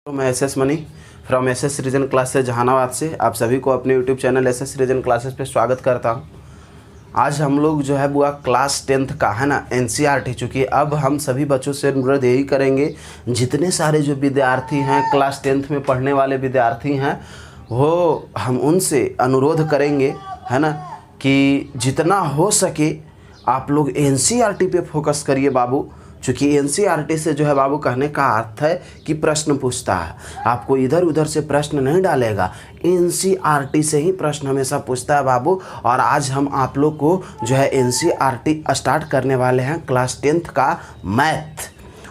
मैं S Mani from S reason classes Jahanabad से आप सभी को अपने YouTube channel S reason classes पे स्वागत करता हूँ। आज हम लोग जो है वो क्लास 10th का है ना एनसीईआरटी, चूँकि अब हम सभी बच्चों से अनुरोध यही करेंगे, जितने सारे जो विद्यार्थी हैं क्लास 10th में पढ़ने वाले विद्यार्थी हैं वो हम उनसे अनुरोध करेंगे है ना कि जितना हो सके आप लोग एनसीईआरटी पे फोकस करिए बाबू। चूँकि एनसीईआरटी से जो है बाबू कहने का अर्थ है कि प्रश्न पूछता है, आपको इधर उधर से प्रश्न नहीं डालेगा, एनसीईआरटी से ही प्रश्न हमेशा पूछता है बाबू। और आज हम आप लोग को जो है एनसीईआरटी स्टार्ट करने वाले हैं क्लास 10th का मैथ।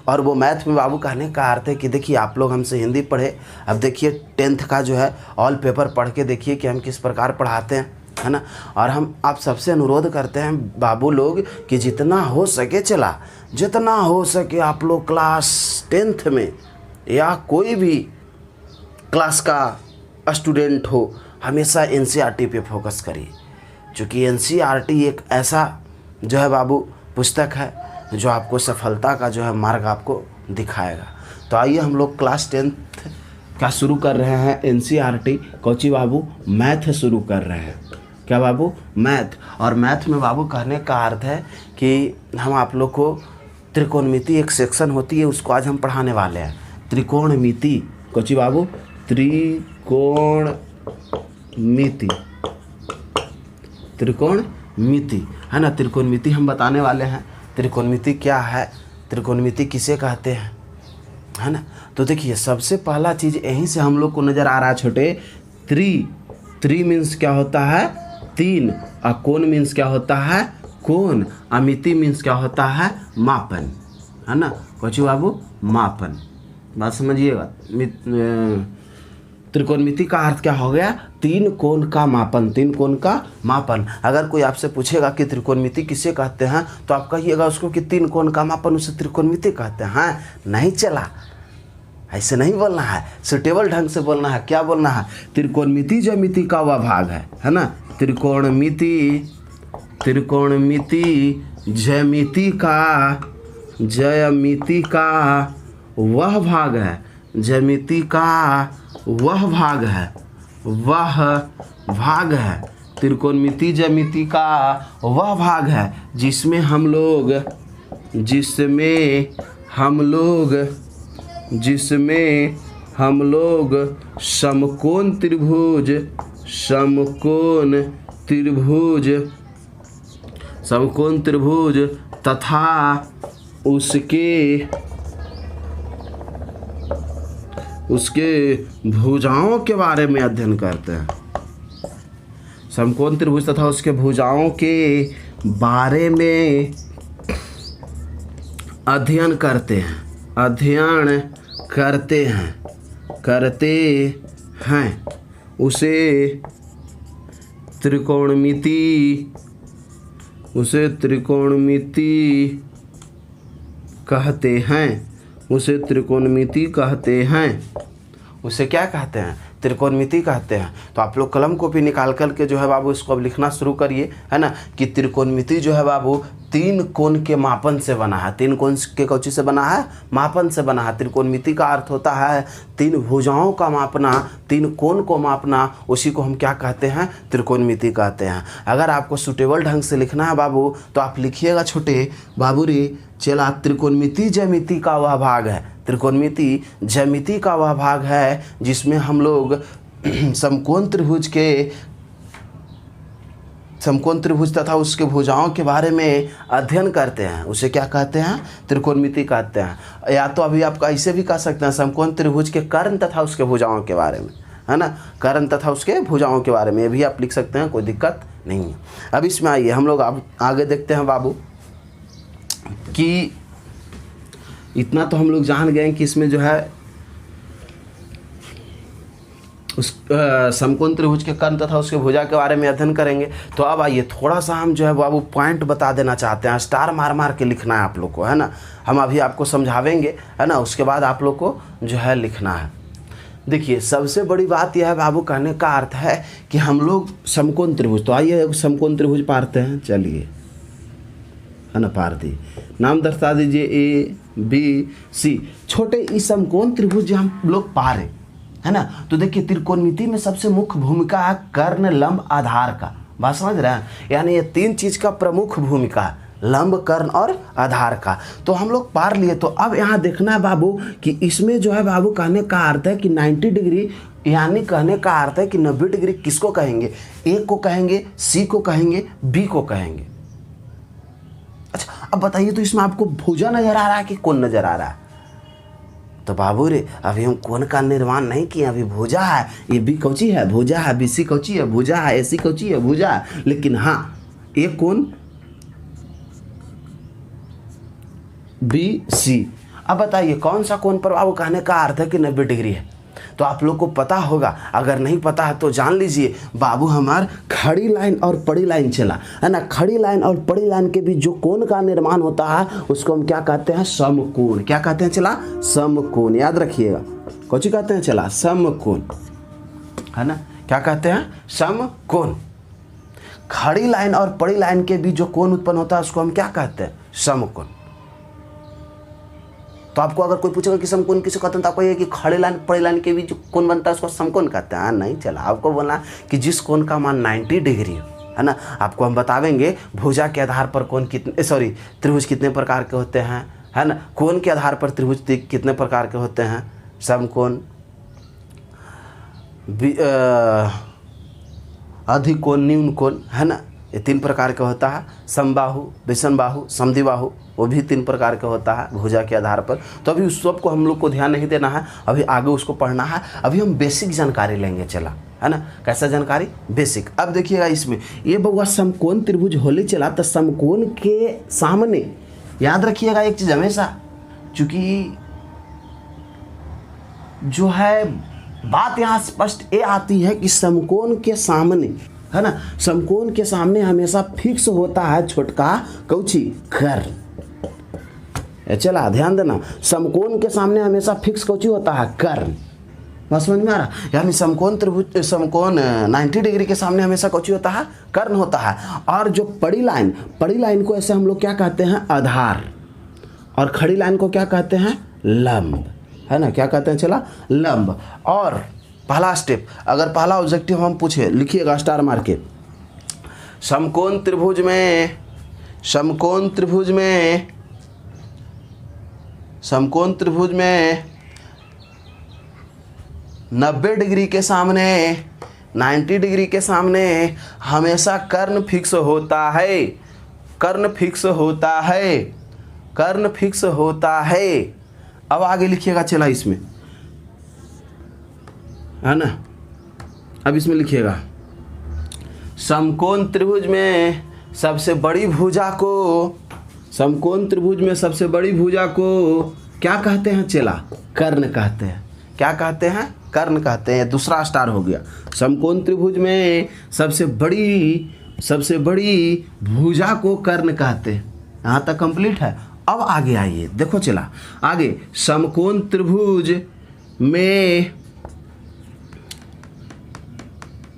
और वो मैथ में बाबू कहने का अर्थ है कि देखिए आप लोग हमसे हिंदी पढ़े, अब देखिए 10th का जो है ऑल पेपर पढ़ के देखिए कि हम किस प्रकार पढ़ाते हैं है ना। और हम आप सबसे अनुरोध करते हैं बाबू लोग कि जितना हो सके जितना हो सके आप लोग क्लास 10th में या कोई भी क्लास का स्टूडेंट हो हमेशा एनसीईआरटी पे फोकस करिए। क्योंकि एनसीईआरटी एक ऐसा जो है बाबू पुस्तक है जो आपको सफलता का जो है मार्ग आपको दिखाएगा। तो आइए हम लोग क्लास 10th का शुरू कर रहे हैं एनसीईआरटी। कोची बाबू मैथ शुरू कर रहे हैं, क्या बाबू मैथ। और मैथ में बाबू कहने का अर्थ है कि हम आप लोग को त्रिकोणमिति एक सेक्शन होती है उसको आज हम पढ़ाने वाले हैं। त्रिकोणमिति कोची बाबू, त्रिकोणमिति है ना। त्रिकोणमिति हम बताने वाले हैं। त्रिकोणमिति क्या है, त्रिकोणमिति किसे कहते हैं है ना। तो देखिए सबसे पहला चीज़ यहीं से हम लोग को नज़र आ रहा है छोटे, त्रि मीन्स क्या होता है तीन, और कोण मीन्स क्या होता है कोण, अमिति मीन्स क्या होता है मापन है ना। कोची बाबू मापन, बात समझिएगा। त्रिकोणमिति का अर्थ क्या हो गया, तीन कोण का मापन, तीन कोण का मापन। अगर कोई आपसे पूछेगा कि त्रिकोणमिति किसे कहते हैं तो आप कहिएगा उसको कि तीन कोण का मापन उसे त्रिकोणमिति कहते हैं। नहीं चला, ऐसे नहीं बोलना है, सुटेबल ढंग से बोलना है। क्या बोलना है, त्रिकोणमिति ज्यामिति का वह भाग है ना। त्रिकोणमिति ज्यामिति का वह भाग है, ज्यामिति का वह भाग है, त्रिकोणमिति ज्यामिति का वह भाग है जिसमें हम लोग समकोण त्रिभुज तथा उसके भुजाओं के बारे में अध्ययन करते हैं। समकोण त्रिभुज तथा उसके भुजाओं के बारे में अध्ययन करते हैं। उसे त्रिकोणमिति कहते हैं। उसे क्या कहते हैं, त्रिकोणमिति कहते हैं। तो आप लोग कलम कॉपी निकाल कर के जो है बाबू इसको अब लिखना शुरू करिए है ना कि त्रिकोणमिति जो है बाबू तीन कोण के मापन से बना है। तीन कोण के कौची से बना है, मापन से बना है। त्रिकोणमिति का अर्थ होता है तीन भुजाओं का मापना, तीन कोण को मापना, उसी को हम क्या कहते हैं, त्रिकोणमिति कहते हैं। अगर आपको सुटेबल ढंग से लिखना है बाबू तो आप लिखिएगा छोटे बाबू रे चला, त्रिकोणमिति ज्यामिति का वह भाग है, त्रिकोणमिति ज्यामिति का वह भाग है जिसमें हम लोग समकोण त्रिभुज तथा उसके भुजाओं के बारे में अध्ययन करते हैं। उसे क्या कहते हैं, त्रिकोणमिति कहते हैं। या तो अभी आप ऐसे भी कह सकते हैं समकोण त्रिभुज के कर्ण तथा उसके भुजाओं के बारे में है ना, कर्ण तथा उसके भुजाओं के बारे में ये भी आप लिख सकते हैं, कोई दिक्कत नहीं है। अब इसमें आइए हम लोग अब आगे देखते हैं बाबू कि इतना तो हम लोग जान गए कि इसमें जो है उस समकोण त्रिभुज के कर्ण तथा उसके भुजा के बारे में अध्ययन करेंगे। तो अब आइए थोड़ा सा हम जो है बाबू पॉइंट बता देना चाहते हैं, स्टार मार के लिखना है आप लोग को है ना। हम अभी आपको समझावेंगे है ना, उसके बाद आप लोग को जो है लिखना है। देखिए सबसे बड़ी बात यह है बाबू, कहने का अर्थ है कि हम लोग समकोण त्रिभुज, तो आइए समकोण त्रिभुज पारते हैं। चलिए है ना, पार दिए। नाम दर्शा दीजिए ए बी सी। छोटे इस समकोण त्रिभुज जो हम लोग पा रहे है ना, तो देखिए त्रिकोणमिति में सबसे मुख्य भूमिका है कर्ण, लंब, आधार का। बात समझ रहे हैं, यानी ये तीन चीज का प्रमुख भूमिका है, लंब, कर्ण और आधार का। तो हम लोग पार लिए। तो अब यहाँ देखना है बाबू कि इसमें जो है बाबू कहने का अर्थ है कि 90 डिग्री, यानी कहने का अर्थ है कि 90 डिग्री किसको कहेंगे, ए को कहेंगे, सी को कहेंगे, बी को कहेंगे। अच्छा अब बताइए, तो इसमें आपको भुजा नजर आ रहा है कि कोण नजर आ रहा है? तो बाबू रे अभी हम कोण का निर्माण नहीं किए, अभी भुजा है। ये बी कौची है, भुजा है। बी सी कौची है, भुजा है। ए सी कौची है, भुजा है। लेकिन हाँ, एक कोण बी सी। अब बताइए कौन सा कोण पर बाबू कहने का अर्थ है कि 90 डिग्री है? तो आप लोग को पता होगा, अगर नहीं पता है तो जान लीजिए बाबू, हमार खड़ी लाइन और पड़ी लाइन चला है ना। खड़ी लाइन और पड़ी लाइन के बीच जो कोण का निर्माण होता है उसको हम क्या कहते हैं, समकोण। क्या कहते हैं चला, समकोण। याद रखिएगा, कौन कहते हैं चला, समकोण, है ना। क्या कहते हैं, समकोण। खड़ी लाइन और पड़ी लाइन के बीच जो कोण उत्पन्न होता है उसको हम क्या कहते हैं, समकोण। तो आपको अगर कोई पूछेगा कि समकोण किसे कहते हैं, तो आपको ये कि खड़ी लाइन पड़ी लाइन के बीच जो कोण बनता है उसको समकोण कहते हैं। नहीं चला, आपको बोलना कि जिस कोण का मान 90 डिग्री हो, है ना। आपको हम बतावेंगे भुजा के आधार पर कोण कितने, सॉरी, त्रिभुज कितने प्रकार के होते हैं, है ना। कोण के आधार पर त्रिभुज कितने प्रकार के होते हैं, समकोण, अधिक कोण, न्यून कोण, है ना। ये 3 प्रकार का होता है। समबाहु, विषमबाहु, समद्विबाहु, वो भी 3 प्रकार का होता है भुजा के आधार पर। तो अभी उस सब को हम लोग को ध्यान नहीं देना है, अभी आगे उसको पढ़ना है। अभी हम बेसिक जानकारी लेंगे चला, है ना। कैसा जानकारी, बेसिक। अब देखिएगा इसमें ये बउआ समकोण त्रिभुज होले चला, तो समकोण के सामने याद रखिएगा एक चीज हमेशा, चूंकि जो है बात यहाँ स्पष्ट ये आती है कि समकोण के सामने, है ना, समकोण के सामने हमेशा फिक्स होता है छोटका कौची, कर्ण। चला ध्यान देना, समकोण के सामने हमेशा फिक्स कौची होता है, कर्ण। बस समझ में आ रहा, यानी समकोण त्रिभुज, समकोण 90 डिग्री के सामने हमेशा कौची होता है, कर्ण होता है। और जो पड़ी लाइन को ऐसे हम लोग क्या कहते हैं, आधार। और खड़ी लाइन को क्या कहते हैं, लंब, है ना। क्या कहते हैं चला, लंब। और पहला स्टेप, अगर पहला ऑब्जेक्टिव हम पूछे, लिखिएगा स्टार मार के, समकोण त्रिभुज में 90 डिग्री के सामने, 90 डिग्री के सामने हमेशा कर्ण फिक्स होता है, कर्ण फिक्स होता है, कर्ण फिक्स होता है। अब आगे लिखिएगा चला इसमें, है ना। अब इसमें लिखिएगा समकोण त्रिभुज में सबसे बड़ी भुजा को, समकोण त्रिभुज में सबसे बड़ी भुजा को क्या कहते हैं चला, कर्ण कहते हैं। क्या कहते हैं, कर्ण कहते हैं। दूसरा स्टार हो गया, समकोण त्रिभुज में सबसे बड़ी भुजा को कर्ण कहते हैं। यहाँ तक कंप्लीट है। अब आगे आइए, देखो चला आगे, समकोण त्रिभुज में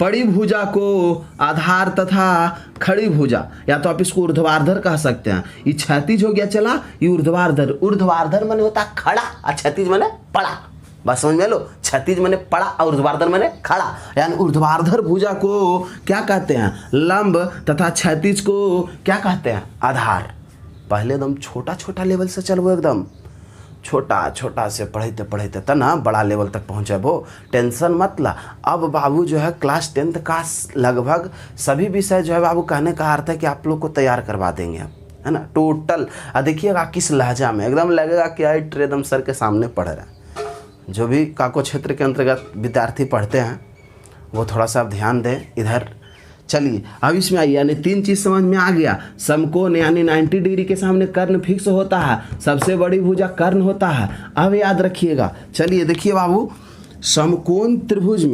पड़ी भुजा को आधार तथा खड़ी भुजा, या तो आप इसको ऊर्ध्वाधर कह सकते हैं। ये क्षैतिज हो गया चला, ये ऊर्ध्वाधर। ऊर्ध्वाधर माने होता खड़ा और क्षैतिज माने पड़ा। बस समझ में लो, क्षैतिज माने पड़ा और ऊर्ध्वाधर माने खड़ा। यानी ऊर्ध्वाधर भुजा को क्या कहते हैं, लंब, तथा क्षैतिज को क्या कहते हैं, आधार। पहले एकदम छोटा छोटा लेवल से चलबो, एकदम छोटा छोटा से पढ़ते पढ़ते तब ना बड़ा लेवल तक पहुँचबो। टेंशन मत ला। अब बाबू जो है क्लास 10th का लगभग सभी विषय जो है बाबू, कहने का अर्थ है कि आप लोग को तैयार करवा देंगे हम, है ना, टोटल। देखिएगा किस लहजा में, एकदम लगेगा कि आई एकदम सर के सामने पढ़ रहा है। जो भी काको क्षेत्र के अंतर्गत विद्यार्थी पढ़ते हैं वो थोड़ा सा ध्यान दें इधर। चलिए अब इसमें आइए, यानी 3 चीज समझ में आ गया। समकोण यानी 90 डिग्री के सामने कर्ण फिक्स होता है, सबसे बड़ी भुजा कर्ण होता है। अब याद रखिएगा, चलिए देखिए बाबू, समकोण त्रिभुज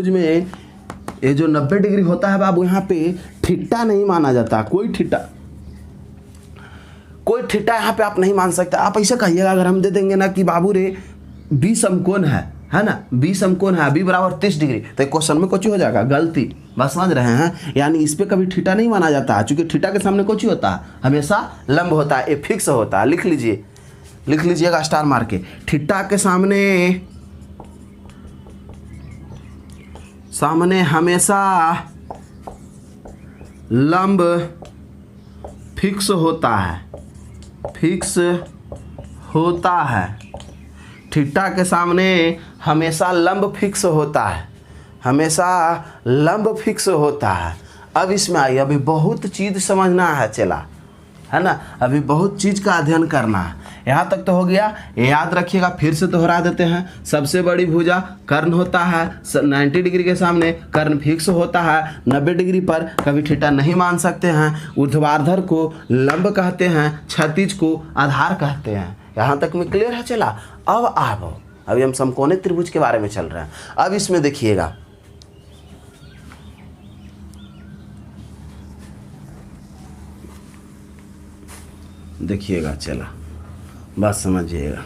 में ये जो 90 डिग्री होता है बाबू, यहाँ पे ठिट्टा नहीं माना जाता। कोई ठिट्टा यहाँ पे आप नहीं मान सकते। आप ऐसे कहिएगा, अगर हम दे देंगे ना कि बाबू रे बी समकोण है, है ना, बी समकोण है, बी बराबर 30 डिग्री, तो क्वेश्चन में कुछ हो जाएगा गलती, बस समझ रहे हैं। यानी इस पे कभी थीटा नहीं माना जाता है, क्योंकि थीटा के सामने कुछ होता है, हमेशा लंब होता है, ये फिक्स होता है। लिख लीजिएगा स्टार मार के, थीटा के सामने हमेशा लंब फिक्स होता है, थीटा के सामने हमेशा लंब फिक्स होता है, अब इसमें आइए, अभी बहुत चीज़ समझना है चला, है ना, अभी बहुत चीज़ का अध्ययन करना है। यहाँ तक तो हो गया, याद रखिएगा, फिर से दोहरा देते हैं। सबसे बड़ी भुजा कर्ण होता है, 90 डिग्री के सामने कर्ण फिक्स होता है, 90 डिग्री पर कभी थीटा नहीं मान सकते हैं। ऊर्ध्वाधर को लंब कहते हैं, क्षैतिज को आधार कहते हैं। यहाँ तक में क्लियर है चला। अब अभी हम समकोणीय त्रिभुज के बारे में चल रहे हैं। अब इसमें देखिएगा, चला बात समझिएगा।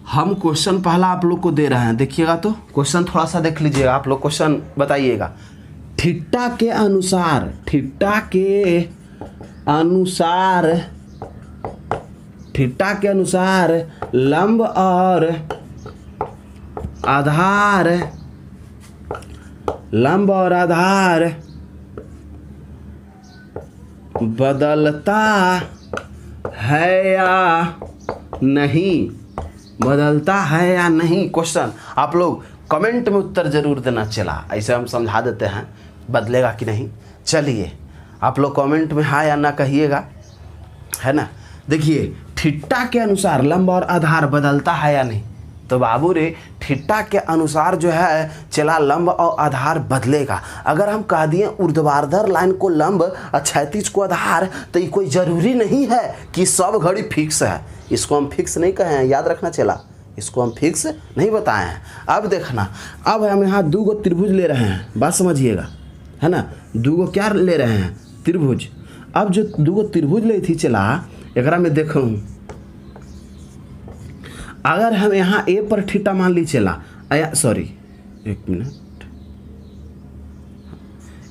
हम क्वेश्चन पहला आप लोग को दे रहे हैं, देखिएगा तो क्वेश्चन थोड़ा सा देख लीजिएगा आप लोग, क्वेश्चन बताइएगा। थीटा के अनुसार लंब और आधार बदलता है या नहीं, क्वेश्चन आप लोग कमेंट में उत्तर जरूर देना चला, ऐसे हम समझा देते हैं बदलेगा कि नहीं। चलिए आप लोग कमेंट में हाँ या ना कहिएगा, है ना। देखिए थीटा के अनुसार लंब और आधार बदलता है या नहीं, तो बाबू रे थीटा के अनुसार जो है चला लंब और आधार बदलेगा। अगर हम कह दिए ऊर्ध्वाधर लाइन को लंब और क्षैतिज को आधार, तो ये कोई ज़रूरी नहीं है कि सब घड़ी फिक्स है। इसको हम फिक्स नहीं कहे हैं, याद रखना चला, इसको हम फिक्स नहीं बताए हैं। अब देखना, अब हम यहाँ 2 गो त्रिभुज ले रहे हैं, बात समझिएगा, है ना। 2 गो क्या ले रहे हैं, त्रिभुज। अब जो 2 गो त्रिभुज ले थी चला, एकरा में देखूँ, अगर हम यहाँ ए पर थीटा मान ली चला, सॉरी 1 मिनट,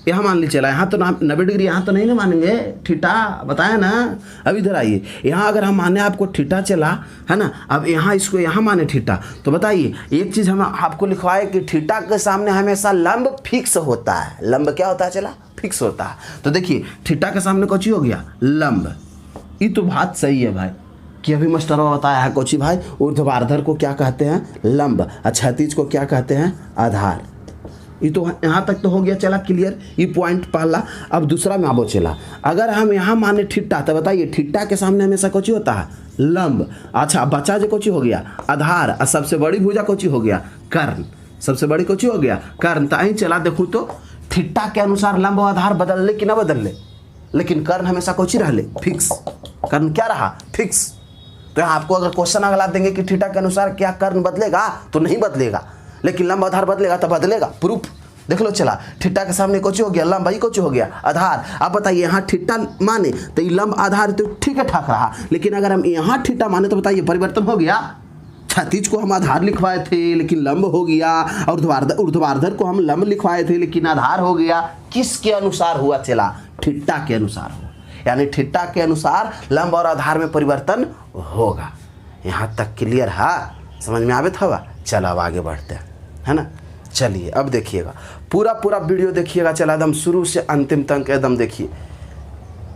यहाँ मान ली चला, यहाँ तो 90 डिग्री यहाँ तो नहीं ना मानेंगे थीटा, बताया ना। अब इधर आइए, यहाँ अगर हम माने आपको थीटा चला, है ना, अब यहाँ इसको यहाँ माने थीटा, तो बताइए एक चीज़ हम आपको लिखवाए कि थीटा के सामने हमेशा लंब फिक्स होता है। लंब क्या होता है चला, फिक्स होता है। तो देखिए थीटा के सामने कौची हो गया, लंब। ये तो बात सही है भाई, कि अभी मास्टरों बताया है कोची भाई, ऊर्ध्वाधर को क्या कहते हैं, लंब, क्षैतिज को क्या कहते हैं, आधार। ये तो यहाँ तक तो हो गया चला क्लियर, ये पॉइंट पहला। अब दूसरा में आबो चला, अगर हम यहाँ माने थीटा, तो बताइए थीटा के सामने हमेशा कोची होता है, लंब। अच्छा बचा जो कोची हो गया, आधार, और सबसे बड़ी भुजा कोची हो गया, कर्ण। सबसे बड़ी कोची हो गया, कर्ण। तो अहीं चला देखूँ तो थीटा के अनुसार लंब और आधार बदलने कि ना बदलने, लेकिन कर्ण हमेशा कोची रहले, फिक्स। कर्ण क्या रहा, फिक्स। तो यहाँ आपको अगर क्वेश्चन अगला देंगे कि थीटा के अनुसार क्या कर्ण बदलेगा, तो नहीं बदलेगा, लेकिन लंब आधार बदलेगा तो बदलेगा। प्रूफ देख लो चला, थीटा के सामने कोची हो गया, लंब, भाई कोची हो गया, आधार। अब बताइए यहाँ थीटा माने तो ये लंब आधार तो ठीक है ठाक रहा, लेकिन अगर हम यहाँ थीटा माने तो बताइए परिवर्तन हो गया। क्षैतिज को हम आधार लिखवाए थे लेकिन लंब हो गया, और ऊर्ध्वाधर को हम लंब लिखवाए थे लेकिन आधार हो गया। किसके अनुसार हुआ चला, थीटा के अनुसार हुआ, यानी थीटा के अनुसार लंब और आधार में परिवर्तन होगा। यहाँ तक क्लियर है, समझ में आवे था। चलो अब आगे बढ़ते हैं, है ना। चलिए अब देखिएगा, पूरा वीडियो देखिएगा चला, एकदम शुरू से अंतिम तक एकदम देखिए।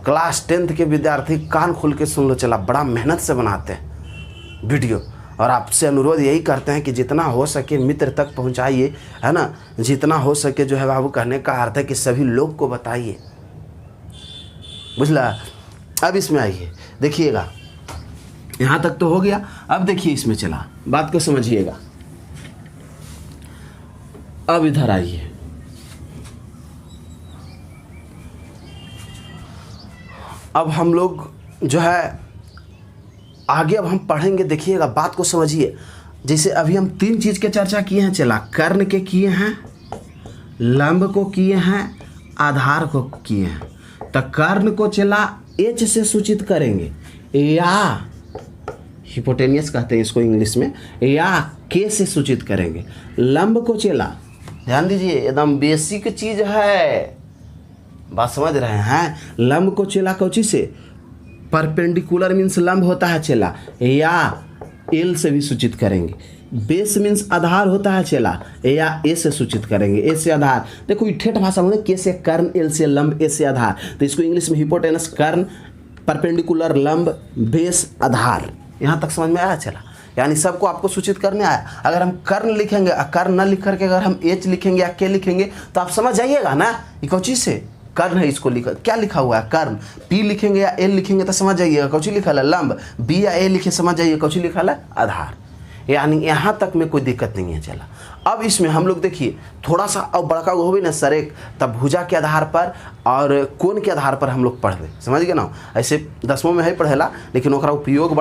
क्लास 10th के विद्यार्थी कान खोल के सुन लो चला, बड़ा मेहनत से बनाते हैं वीडियो, और आपसे अनुरोध यही करते हैं कि जितना हो सके मित्र तक पहुँचाइए, है ना। जितना हो सके जो है बाबू, कहने का अर्थ है कि सभी लोग को बताइए, बुझला। अब इसमें आइए देखिएगा, यहाँ तक तो हो गया। अब देखिए इसमें चला, बात को समझिएगा। अब इधर आइए, अब हम लोग जो है आगे अब हम पढ़ेंगे, देखिएगा बात को समझिए। जैसे अभी हम 3 चीज़ के चर्चा किए हैं चला, कर्ण के किए हैं, लंब को किए हैं, आधार को किए हैं। तो कर्ण को चला एच से सूचित करेंगे, या, हिपोटेनियस कहते हैं इसको इंग्लिश में, या के से सूचित करेंगे। लंब को चेला, ध्यान दीजिए एकदम बेसिक चीज है, बात समझ रहे हैं। लंब को चेला कौची से, परपेंडिकुलर मीन्स लंब होता है चेला, या एल से भी सूचित करेंगे। बेस मीन्स आधार होता है चेला, या ए से सूचित करेंगे, ए से आधार। देखो ठेठ भाषा में के से कर्ण, एल से लंब, ए से आधार, तो इसको इंग्लिश में हिपोटेनस, कर्ण, परपेंडिकुलर, लंब, बेस, आधार। यहाँ तक समझ में आया चला, यानी सबको आपको सूचित करने आया। अगर हम कर्ण लिखेंगे, कर्ण न लिख करके अगर हम एच लिखेंगे या के लिखेंगे तो आप समझ जाइएगा ना ये कौन चीज से कर्ण है। इसको लिखा क्या लिखा हुआ है, कर्ण। पी लिखेंगे या एल लिखेंगे तो समझ जाइएगा कौची लिखा है, लंब। बी या ए लिखे समझ जाइए कौची लिखा है, आधार। यानी यहाँ तक में कोई दिक्कत नहीं है चला। अब इसमें हम लोग देखिए थोड़ा सा अब बड़का हो भी ना सरेक, तब भुजा के आधार पर और कोण के आधार पर हम लोग पढ़ रहे, समझ गए ना। ऐसे 10वीं में है पढ़ेला, लेकिन ओकरा उपयोग